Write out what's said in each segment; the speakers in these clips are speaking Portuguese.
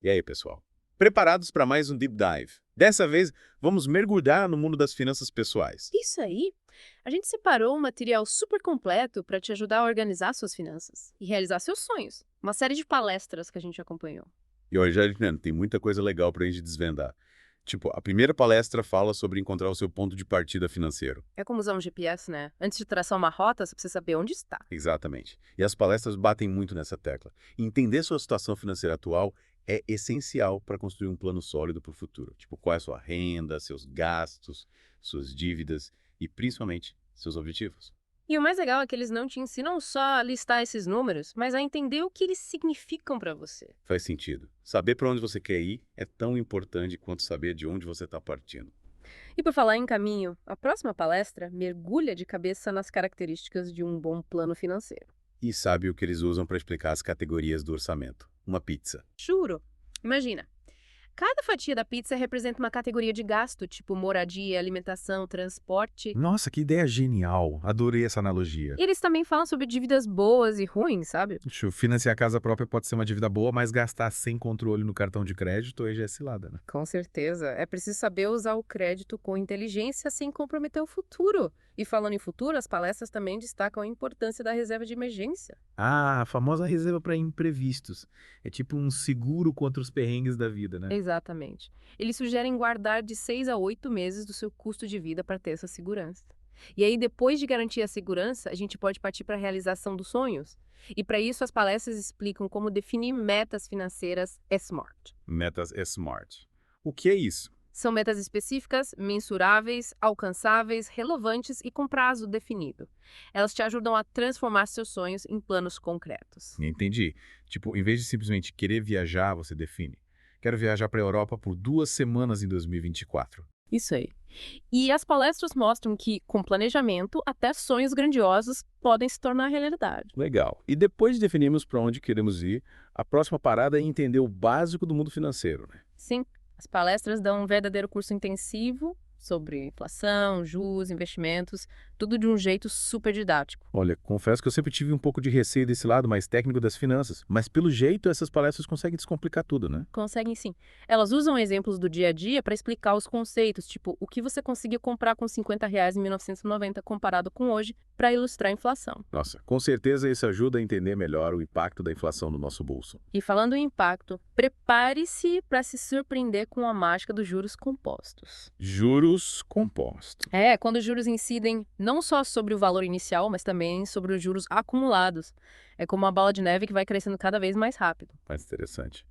E aí, pessoal? Preparados para mais um Deep Dive? Dessa vez, vamos mergulhar no mundo das finanças pessoais. Isso aí! A gente separou um material super completo para te ajudar a organizar suas finanças e realizar seus sonhos. Uma série de palestras que a gente acompanhou. E hoje, Adriano, tem muita coisa legal para a gente desvendar. Tipo, a primeira palestra fala sobre encontrar o seu ponto de partida financeiro. É como usar um GPS, né? Antes de traçar uma rota, você precisa saber onde está. Exatamente. E as palestras batem muito nessa tecla. Entender sua situação financeira atual é essencial para construir um plano sólido para o futuro. Tipo, qual é a sua renda, seus gastos, suas dívidas e, principalmente, seus objetivos. E o mais legal é que eles não te ensinam só a listar esses números, mas a entender o que eles significam para você. Faz sentido. Saber para onde você quer ir é tão importante quanto saber de onde você está partindo. E por falar em caminho, a próxima palestra mergulha de cabeça nas características de um bom plano financeiro. E sabe o que eles usam para explicar as categorias do orçamento? Uma pizza. Juro! Imagina! Cada fatia da pizza representa uma categoria de gasto, tipo moradia, alimentação, transporte. Nossa, que ideia genial. Adorei essa analogia. E eles também falam sobre dívidas boas e ruins, sabe? Financiar a casa própria pode ser uma dívida boa, mas gastar sem controle no cartão de crédito aí já é cilada, né? Com certeza. É preciso saber usar o crédito com inteligência sem comprometer o futuro. E falando em futuro, as palestras também destacam a importância da reserva de emergência. Ah, a famosa reserva para imprevistos. É tipo um seguro contra os perrengues da vida, né? Exatamente. Eles sugerem guardar de 6 a 8 meses do seu custo de vida para ter essa segurança. E aí, depois de garantir a segurança, a gente pode partir para a realização dos sonhos. E para isso, as palestras explicam como definir metas financeiras SMART. Metas Smart. O que é isso? São metas específicas, mensuráveis, alcançáveis, relevantes e com prazo definido. Elas te ajudam a transformar seus sonhos em planos concretos. Entendi. Tipo, em vez de simplesmente querer viajar, você define. Quero viajar para a Europa por 2 semanas em 2024. Isso aí. E as palestras mostram que, com planejamento, até sonhos grandiosos podem se tornar realidade. Legal. E depois de definirmos para onde queremos ir, a próxima parada é entender o básico do mundo financeiro, né? Sim, as palestras dão um verdadeiro curso intensivo sobre inflação, juros, investimentos, tudo de um jeito super didático. Olha, confesso que eu sempre tive um pouco de receio desse lado mais técnico das finanças, mas pelo jeito essas palestras conseguem descomplicar tudo, né? Conseguem sim. Elas usam exemplos do dia a dia para explicar os conceitos, tipo o que você conseguia comprar com R$ 50 em 1990 comparado com hoje, para ilustrar a inflação. Nossa, com certeza isso ajuda a entender melhor o impacto da inflação no nosso bolso. E falando em impacto, prepare-se para se surpreender com a mágica dos juros compostos. Juros compostos. É, quando os juros incidem não só sobre o valor inicial, mas também sobre os juros acumulados. É como uma bola de neve que vai crescendo cada vez mais rápido. Mais interessante.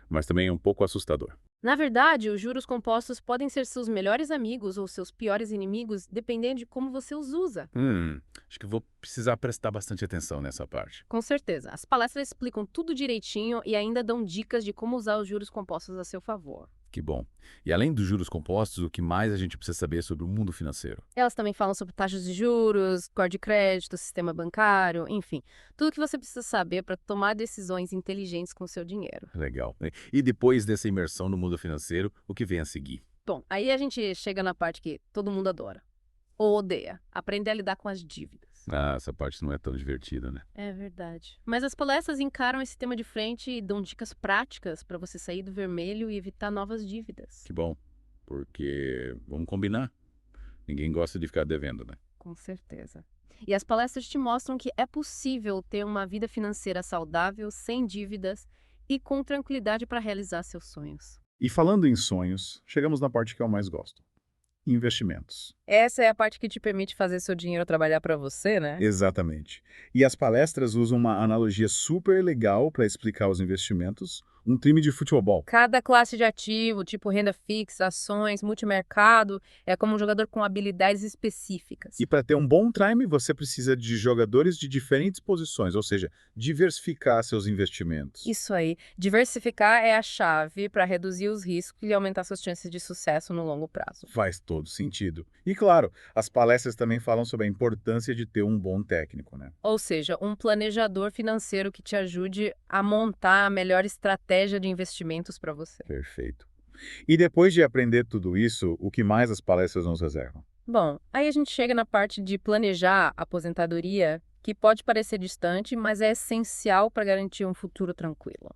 Mas também é um pouco assustador. Na verdade, os juros compostos podem ser seus melhores amigos ou seus piores inimigos, dependendo de como você os usa. Acho que vou precisar prestar bastante atenção nessa parte. Com certeza, as palestras explicam tudo direitinho e ainda dão dicas de como usar os juros compostos a seu favor. Que bom. E além dos juros compostos, o que mais a gente precisa saber sobre o mundo financeiro? Elas também falam sobre taxas de juros, score de crédito, sistema bancário, enfim, tudo que você precisa saber para tomar decisões inteligentes com o seu dinheiro. Legal. E depois dessa imersão no mundo financeiro, o que vem a seguir? Bom, aí a gente chega na parte que todo mundo adora, ou odeia, aprender a lidar com as dívidas. Ah, essa parte não é tão divertida, né? É verdade. Mas as palestras encaram esse tema de frente e dão dicas práticas para você sair do vermelho e evitar novas dívidas. Que bom. Porque, vamos combinar, ninguém gosta de ficar devendo, né? Com certeza. E as palestras te mostram que é possível ter uma vida financeira saudável, sem dívidas e com tranquilidade para realizar seus sonhos. E falando em sonhos, chegamos na parte que eu mais gosto: investimentos. Essa é a parte que te permite fazer seu dinheiro trabalhar para você, né? Exatamente. E as palestras usam uma analogia super legal para explicar os investimentos: um time de futebol. Cada classe de ativo, tipo renda fixa, ações, multimercado, é como um jogador com habilidades específicas. E para ter um bom time, você precisa de jogadores de diferentes posições, ou seja, diversificar seus investimentos. Isso aí. Diversificar é a chave para reduzir os riscos e aumentar suas chances de sucesso no longo prazo. Faz todo sentido. E claro, as palestras também falam sobre a importância de ter um bom técnico, né? Ou seja, um planejador financeiro que te ajude a montar a melhor estratégia de investimentos para você. Perfeito. E depois de aprender tudo isso, o que mais as palestras nos reservam? Bom, aí a gente chega na parte de planejar a aposentadoria, que pode parecer distante, mas é essencial para garantir um futuro tranquilo.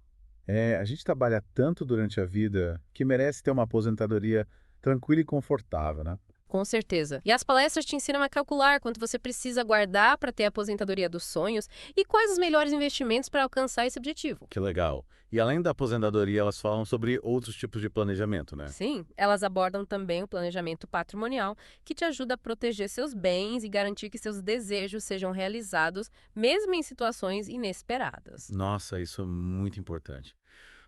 A gente trabalha tanto durante a vida que merece ter uma aposentadoria tranquila e confortável, né? Com certeza. E as palestras te ensinam a calcular quanto você precisa guardar para ter a aposentadoria dos sonhos e quais os melhores investimentos para alcançar esse objetivo. Que legal. E além da aposentadoria, elas falam sobre outros tipos de planejamento, né? Sim, elas abordam também o planejamento patrimonial, que te ajuda a proteger seus bens e garantir que seus desejos sejam realizados, mesmo em situações inesperadas. Nossa, isso é muito importante.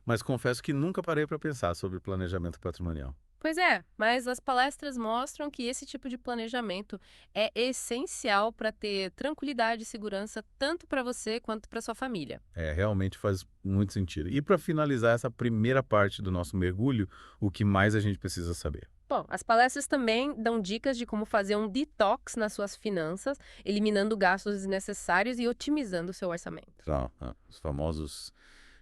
Mas confesso que nunca parei para pensar sobre planejamento patrimonial. Pois é, mas as palestras mostram que esse tipo de planejamento é essencial para ter tranquilidade e segurança tanto para você quanto para sua família. Realmente faz muito sentido. E para finalizar essa primeira parte do nosso mergulho, o que mais a gente precisa saber? Bom, as palestras também dão dicas de como fazer um detox nas suas finanças, eliminando gastos desnecessários e otimizando o seu orçamento. Então, os famosos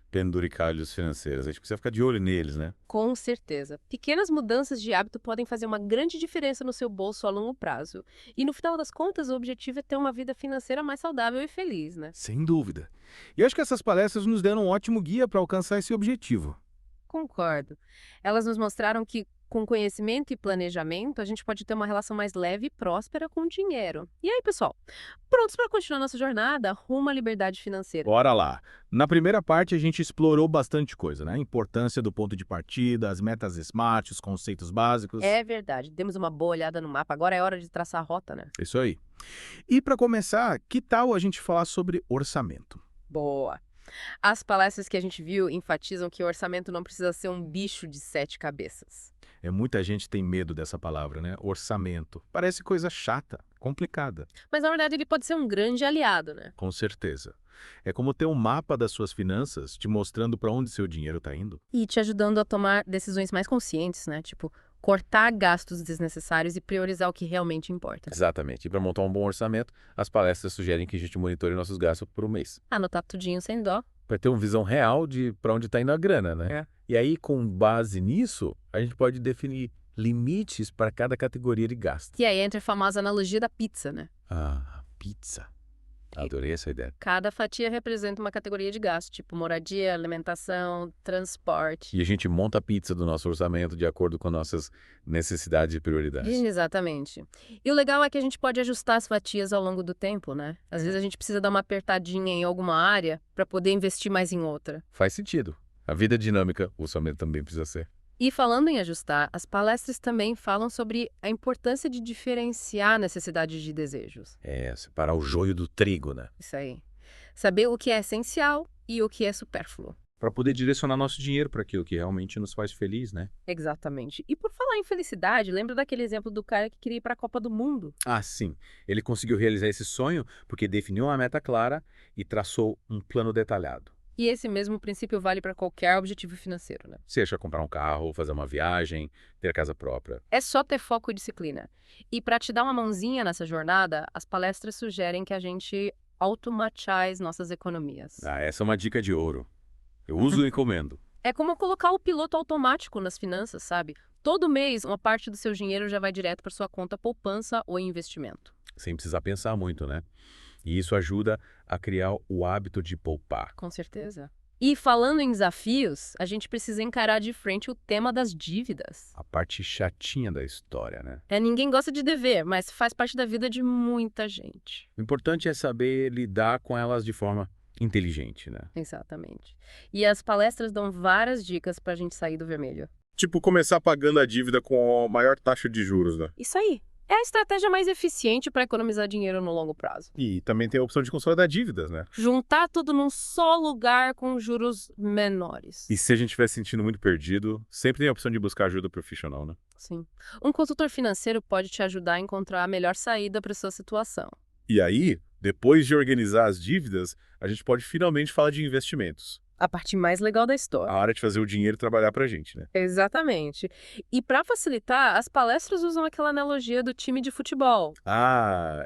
penduricalhos financeiros. A gente precisa ficar de olho neles, né? Com certeza. Pequenas mudanças de hábito podem fazer uma grande diferença no seu bolso a longo prazo. E no final das contas, o objetivo é ter uma vida financeira mais saudável e feliz, né? Sem dúvida. E eu acho que essas palestras nos deram um ótimo guia para alcançar esse objetivo. Concordo. Elas nos mostraram que, com conhecimento e planejamento, a gente pode ter uma relação mais leve e próspera com o dinheiro. E aí, pessoal, prontos para continuar nossa jornada rumo à liberdade financeira? Bora lá. Na primeira parte, a gente explorou bastante coisa, né? A importância do ponto de partida, as metas SMART, os conceitos básicos. É verdade. Demos uma boa olhada no mapa. Agora é hora de traçar a rota, né? Isso aí. E para começar, que tal a gente falar sobre orçamento? Boa. As palestras que a gente viu enfatizam que o orçamento não precisa ser um bicho de 7 cabeças. Muita gente tem medo dessa palavra, né? Orçamento. Parece coisa chata, complicada. Mas, na verdade, ele pode ser um grande aliado, né? Com certeza. É como ter um mapa das suas finanças te mostrando para onde seu dinheiro está indo. E te ajudando a tomar decisões mais conscientes, né? Tipo, cortar gastos desnecessários e priorizar o que realmente importa. Exatamente. E para montar um bom orçamento, as palestras sugerem que a gente monitore nossos gastos por um mês. Anotar tudinho sem dó. Para ter uma visão real de para onde está indo a grana, né? É. E aí, com base nisso, a gente pode definir limites para cada categoria de gasto. E aí entra a famosa analogia da pizza, né? Pizza. Adorei essa ideia. Cada fatia representa uma categoria de gasto, tipo moradia, alimentação, transporte. E a gente monta a pizza do nosso orçamento de acordo com nossas necessidades e prioridades. Exatamente. E o legal é que a gente pode ajustar as fatias ao longo do tempo, né? Às vezes a gente precisa dar uma apertadinha em alguma área para poder investir mais em outra. Faz sentido. A vida é dinâmica, o orçamento também precisa ser. E falando em ajustar, as palestras também falam sobre a importância de diferenciar necessidades de desejos. Separar o joio do trigo, né? Isso aí. Saber o que é essencial e o que é supérfluo. Para poder direcionar nosso dinheiro para aquilo que realmente nos faz feliz, né? Exatamente. E por falar em felicidade, lembra daquele exemplo do cara que queria ir para a Copa do Mundo? Ah, sim. Ele conseguiu realizar esse sonho porque definiu uma meta clara e traçou um plano detalhado. E esse mesmo princípio vale para qualquer objetivo financeiro, né? Seja comprar um carro, fazer uma viagem, ter casa própria. É só ter foco e disciplina. E para te dar uma mãozinha nessa jornada, as palestras sugerem que a gente automatize nossas economias. Essa é uma dica de ouro. Eu uso e encomendo. É como colocar o piloto automático nas finanças, sabe? Todo mês, uma parte do seu dinheiro já vai direto para sua conta poupança ou investimento. Sem precisar pensar muito, né? E isso ajuda a criar o hábito de poupar. Com certeza. E falando em desafios, a gente precisa encarar de frente o tema das dívidas. A parte chatinha da história, né? Ninguém gosta de dever, mas faz parte da vida de muita gente. O importante é saber lidar com elas de forma inteligente, né? Exatamente. E as palestras dão várias dicas para a gente sair do vermelho. Tipo, começar pagando a dívida com a maior taxa de juros, né? Isso aí. É a estratégia mais eficiente para economizar dinheiro no longo prazo. E também tem a opção de consolidar dívidas, né? Juntar tudo num só lugar com juros menores. E se a gente estiver se sentindo muito perdido, sempre tem a opção de buscar ajuda profissional, né? Sim. Um consultor financeiro pode te ajudar a encontrar a melhor saída para sua situação. E aí, depois de organizar as dívidas, a gente pode finalmente falar de investimentos. A parte mais legal da história. A hora de fazer o dinheiro trabalhar pra gente, né? Exatamente. E para facilitar, as palestras usam aquela analogia do time de futebol.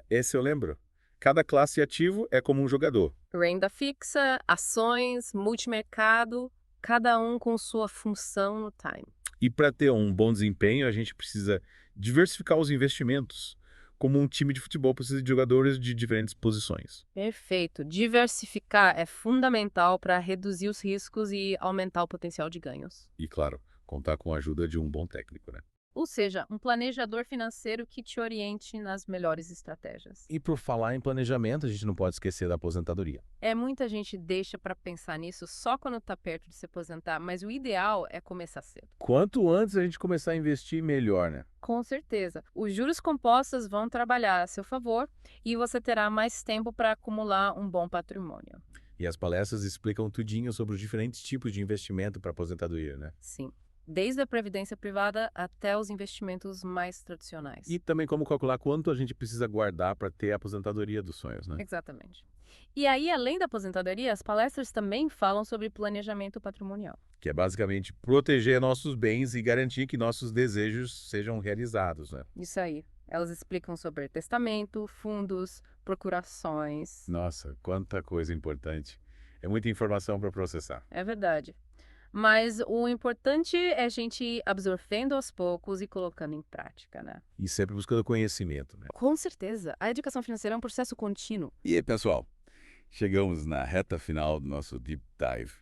Esse eu lembro. Cada classe ativo é como um jogador. Renda fixa, ações, multimercado, cada um com sua função no time. E para ter um bom desempenho, a gente precisa diversificar os investimentos. como um time de futebol precisa de jogadores de diferentes posições. Perfeito. Diversificar é fundamental para reduzir os riscos e aumentar o potencial de ganhos. E, claro, contar com a ajuda de um bom técnico, né? Ou seja, um planejador financeiro que te oriente nas melhores estratégias. E por falar em planejamento, a gente não pode esquecer da aposentadoria. Muita gente deixa para pensar nisso só quando está perto de se aposentar, mas o ideal é começar cedo. Quanto antes a gente começar a investir, melhor, né? Com certeza. Os juros compostos vão trabalhar a seu favor e você terá mais tempo para acumular um bom patrimônio. E as palestras explicam tudinho sobre os diferentes tipos de investimento para aposentadoria, né? Sim. Desde a previdência privada até os investimentos mais tradicionais. E também como calcular quanto a gente precisa guardar para ter a aposentadoria dos sonhos, né? Exatamente. E aí, além da aposentadoria, as palestras também falam sobre planejamento patrimonial. Que é basicamente proteger nossos bens e garantir que nossos desejos sejam realizados, né? Isso aí. Elas explicam sobre testamento, fundos, procurações. Nossa, quanta coisa importante. É muita informação para processar. É verdade. Mas o importante é a gente ir absorvendo aos poucos e colocando em prática, né? E sempre buscando conhecimento, né? Com certeza. A educação financeira é um processo contínuo. E aí, pessoal, chegamos na reta final do nosso Deep Dive.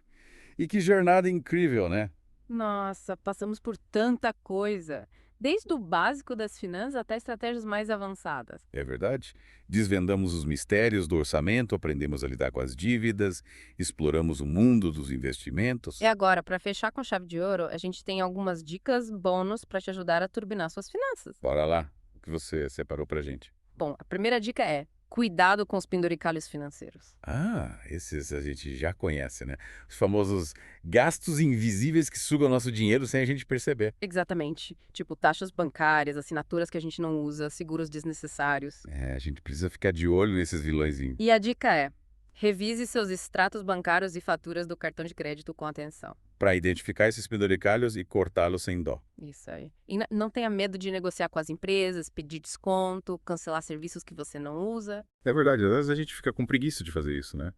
E que jornada incrível, né? Nossa, passamos por tanta coisa. Desde o básico das finanças até estratégias mais avançadas. É verdade? Desvendamos os mistérios do orçamento, aprendemos a lidar com as dívidas, exploramos o mundo dos investimentos. E agora, para fechar com chave de ouro, a gente tem algumas dicas bônus para te ajudar a turbinar suas finanças. Bora lá, o que você separou pra gente? Bom, a primeira dica é: cuidado com os penduricalhos financeiros. Ah, esses a gente já conhece, né? Os famosos gastos invisíveis que sugam nosso dinheiro sem a gente perceber. Exatamente. Tipo taxas bancárias, assinaturas que a gente não usa, seguros desnecessários. A gente precisa ficar de olho nesses vilõezinhos. E a dica é: revise seus extratos bancários e faturas do cartão de crédito com atenção. Para identificar esses penduricalhos e cortá-los sem dó. Isso aí. E não tenha medo de negociar com as empresas, pedir desconto, cancelar serviços que você não usa. É verdade, às vezes a gente fica com preguiça de fazer isso, né?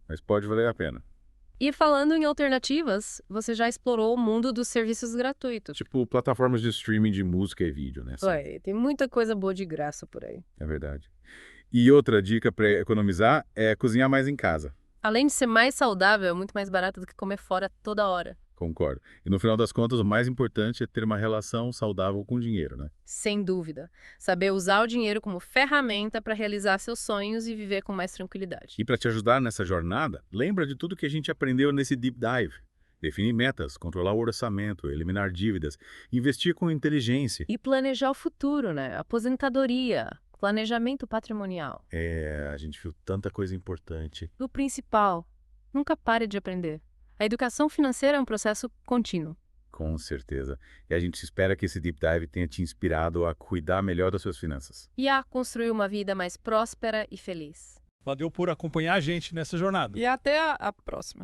Mas pode valer a pena. E falando em alternativas, você já explorou o mundo dos serviços gratuitos. Tipo, plataformas de streaming de música e vídeo, né? Ué, tem muita coisa boa de graça por aí. É verdade. E outra dica para economizar é cozinhar mais em casa. Além de ser mais saudável, é muito mais barato do que comer fora toda hora. Concordo. E no final das contas, o mais importante é ter uma relação saudável com o dinheiro, né? Sem dúvida. Saber usar o dinheiro como ferramenta para realizar seus sonhos e viver com mais tranquilidade. E para te ajudar nessa jornada, lembra de tudo que a gente aprendeu nesse Deep Dive. Definir metas, controlar o orçamento, eliminar dívidas, investir com inteligência. E planejar o futuro, né? Aposentadoria, planejamento patrimonial. A gente viu tanta coisa importante. O principal, nunca pare de aprender. A educação financeira é um processo contínuo. Com certeza. E a gente espera que esse Deep Dive tenha te inspirado a cuidar melhor das suas finanças. E a construir uma vida mais próspera e feliz. Valeu por acompanhar a gente nessa jornada. E até a próxima.